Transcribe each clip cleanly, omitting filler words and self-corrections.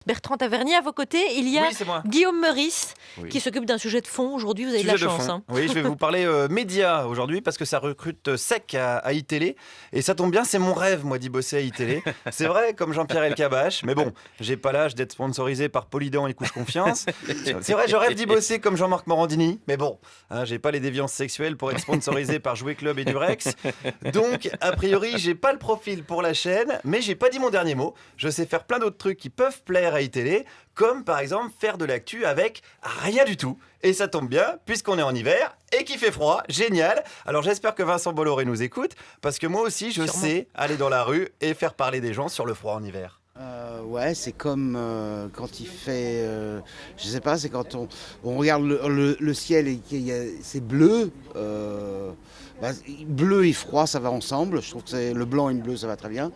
Bertrand Tavernier, à vos côtés, il y a Oui, c'est moi. Guillaume Meurice Oui. qui s'occupe d'un sujet de fond. Aujourd'hui, vous avez de la Sujet de chance. fond. Hein. Oui, je vais vous parler médias aujourd'hui parce que ça recrute sec à iTélé. Et ça tombe bien, c'est mon rêve, moi, d'y bosser à iTélé. C'est vrai, comme Jean-Pierre Elkabbach. Mais bon, j'ai pas l'âge d'être sponsorisé par Polydent et Couche Confiance. C'est vrai, je rêve d'y bosser comme Jean-Marc Morandini. Mais bon, hein, j'ai pas les déviances sexuelles pour être sponsorisé par Jouet Club et Durex. Donc, a priori, j'ai pas le profil pour la chaîne, mais j'ai pas dit mon dernier mot. Je sais faire plein d'autres trucs qui peuvent plaire à iTélé, comme par exemple faire de l'actu avec rien du tout. Et ça tombe bien, puisqu'on est en hiver et qu'il fait froid, génial. Alors j'espère que Vincent Bolloré nous écoute, parce que moi aussi je sais aller dans la rue et faire parler des gens sur le froid en hiver. Ouais, c'est comme quand il fait, je sais pas, c'est quand on regarde le ciel et c'est bleu. Bleu et froid, ça va ensemble. Je trouve que le blanc et le bleu, ça va très bien.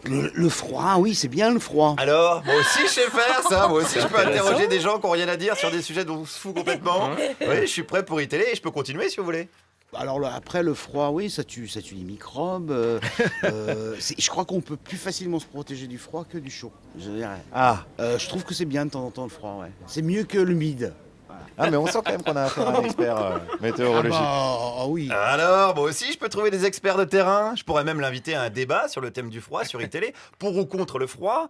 Le froid, oui, c'est bien le froid. Alors, moi aussi je sais faire ça, moi aussi je peux interroger des gens qui n'ont rien à dire sur des sujets dont on se fout complètement. Oui, je suis prêt pour iTélé et je peux continuer si vous voulez. Alors après le froid, oui, ça tue les microbes. Je crois qu'on peut plus facilement se protéger du froid que du chaud. Je dirais. Je trouve que c'est bien de temps en temps le froid. Ouais. C'est mieux que l'humide. Ah mais on sent quand même qu'on a affaire à un expert météorologique. Oui. Alors, moi aussi, je peux trouver des experts de terrain. Je pourrais même l'inviter à un débat sur le thème du froid sur iTélé, pour ou contre le froid.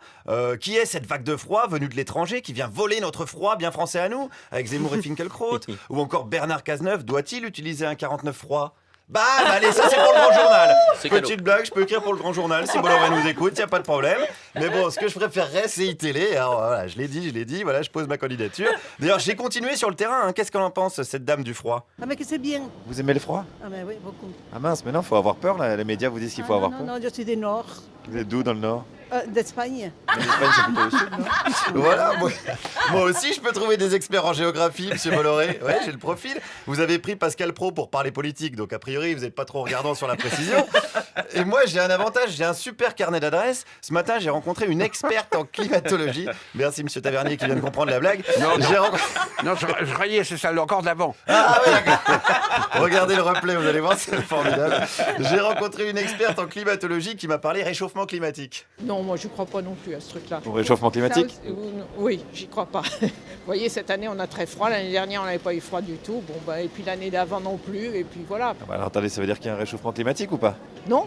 Qui est cette vague de froid venue de l'étranger qui vient voler notre froid bien français à nous, avec Zemmour et Finkielkraut? Ou encore Bernard Cazeneuve, doit-il utiliser un 49 froid? Bah, allez, ça c'est pour le grand journal. Petite blague, je peux écrire pour le grand journal si Bolloré nous écoute, y a pas de problème. Mais bon, ce que je préférerais, c'est iTélé. Alors voilà, je l'ai dit, voilà, je pose ma candidature. D'ailleurs, j'ai continué sur le terrain. Hein. Qu'est-ce qu'elle en pense, cette dame du froid? Ah mais que c'est bien. Vous aimez le froid? Ah mais oui, beaucoup. Ah mince, mais non, faut avoir peur là. Les médias vous disent qu'il faut avoir peur. Non, je suis du Nord, Vous êtes d'où dans le Nord? d'Espagne. En Espagne, c'est plutôt au sud, non? Voilà, moi aussi je peux trouver des experts en géographie, monsieur Bolloré. Ouais, j'ai le profil. Vous avez pris Pascal Praud pour parler politique, donc a priori vous n'êtes pas trop regardant sur la précision. Et moi j'ai un avantage, j'ai un super carnet d'adresses. Ce matin j'ai rencontré une experte en climatologie. Merci monsieur Tavernier qui vient de comprendre la blague. Non, je raillais, c'est ça, encore d'avant. Ah oui, d'accord. Regardez le replay, vous allez voir, c'est formidable. J'ai rencontré une experte en climatologie qui m'a parlé réchauffement climatique. Non, moi je crois pas non plus à ce truc-là. Au réchauffement climatique? Ça, oui, j'y crois pas. Vous voyez, cette année on a très froid, l'année dernière on n'avait pas eu froid du tout, et puis l'année d'avant non plus, et puis voilà. Ah bah alors attendez, ça veut dire qu'il y a un réchauffement climatique ou pas? Non.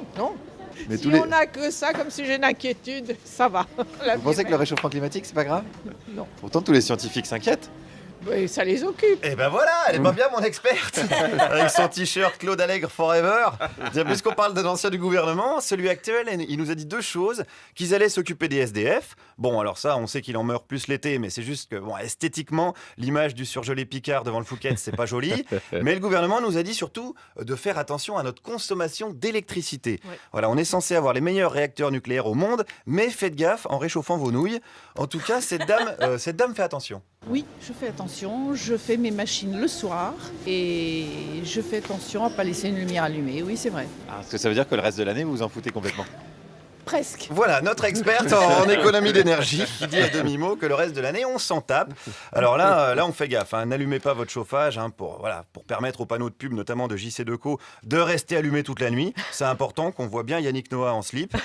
Mais Si on n'a que ça comme sujet d'inquiétude, ça va. Vous pensez que le réchauffement climatique c'est pas grave? Non. Pourtant tous les scientifiques s'inquiètent. Oui, ça les occupe. Et ben voilà, elle est pas bien mon experte. Avec son t-shirt Claude Allègre Forever. Tiens, puisqu'on parle d'un ancien du gouvernement, celui actuel, il nous a dit deux choses. Qu'ils allaient s'occuper des SDF. Bon, alors ça, on sait qu'il en meurt plus l'été, mais c'est juste que, bon, esthétiquement, l'image du surgelé Picard devant le Fouquet, c'est pas joli. Mais le gouvernement nous a dit surtout de faire attention à notre consommation d'électricité. Ouais. Voilà, on est censé avoir les meilleurs réacteurs nucléaires au monde, mais faites gaffe en réchauffant vos nouilles. En tout cas, cette dame fait attention. Oui, je fais attention, je fais mes machines le soir et je fais attention à ne pas laisser une lumière allumée, oui c'est vrai. Ah, parce que ça veut dire que le reste de l'année vous vous en foutez complètement. Presque. Voilà, notre experte en économie d'énergie qui dit à demi-mot que le reste de l'année, on s'en tape. Alors là, on fait gaffe. Hein. N'allumez pas votre chauffage pour permettre aux panneaux de pub, notamment de JC Decaux, de rester allumés toute la nuit. C'est important qu'on voit bien Yannick Noah en slip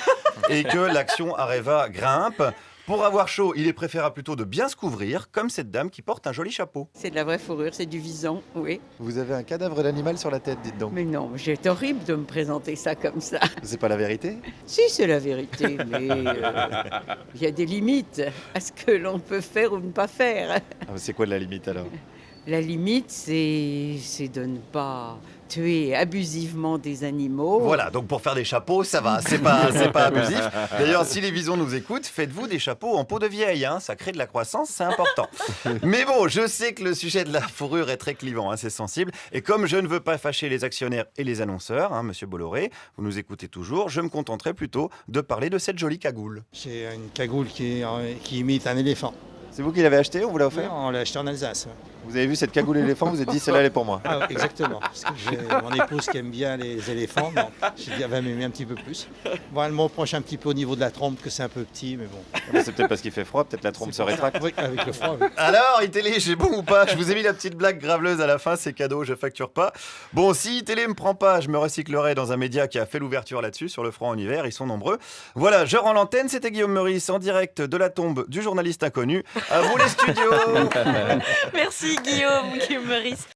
et que l'action Areva grimpe. Pour avoir chaud, il est préférable plutôt de bien se couvrir, comme cette dame qui porte un joli chapeau. C'est de la vraie fourrure, c'est du vison, oui. Vous avez un cadavre d'animal sur la tête, dites donc. Mais non, c'est horrible de me présenter ça comme ça. C'est pas la vérité? Si, c'est la vérité, mais il y a des limites à ce que l'on peut faire ou ne pas faire. Ah, c'est quoi la limite alors? La limite, c'est de ne pas tuer abusivement des animaux. Voilà, donc pour faire des chapeaux, ça va, c'est pas abusif. D'ailleurs, si les visons nous écoutent, faites-vous des chapeaux en peau de vieille, hein, ça crée de la croissance, c'est important. Mais bon, je sais que le sujet de la fourrure est très clivant, hein, c'est sensible. Et comme je ne veux pas fâcher les actionnaires et les annonceurs, hein, monsieur Bolloré, vous nous écoutez toujours, je me contenterai plutôt de parler de cette jolie cagoule. C'est une cagoule qui imite un éléphant. C'est vous qui l'avez acheté, on vous l'a Oui, offert? on l'a acheté en Alsace. Vous avez vu cette cagoule éléphant, vous vous êtes dit celle-là elle est pour moi. Ah, exactement, parce que j'ai mon épouse qui aime bien les éléphants, donc j'ai dit elle va m'aimer un petit peu plus. Bon, elle me reproche un petit peu au niveau de la trompe que c'est un peu petit, mais bon. C'est peut-être parce qu'il fait froid, peut-être la trompe se rétracte. Oui, avec le froid, oui. Alors, iTélé, j'ai bon ou pas? Je vous ai mis la petite blague graveleuse à la fin, c'est cadeau, je facture pas. Bon, si iTélé me prend pas, je me recyclerai dans un média qui a fait l'ouverture là-dessus, sur le froid en hiver, ils sont nombreux. Voilà, je rends l'antenne, c'était Guillaume Meurice en direct de la tombe du journaliste inconnu. À vous les studios. Merci Guillaume Meurice.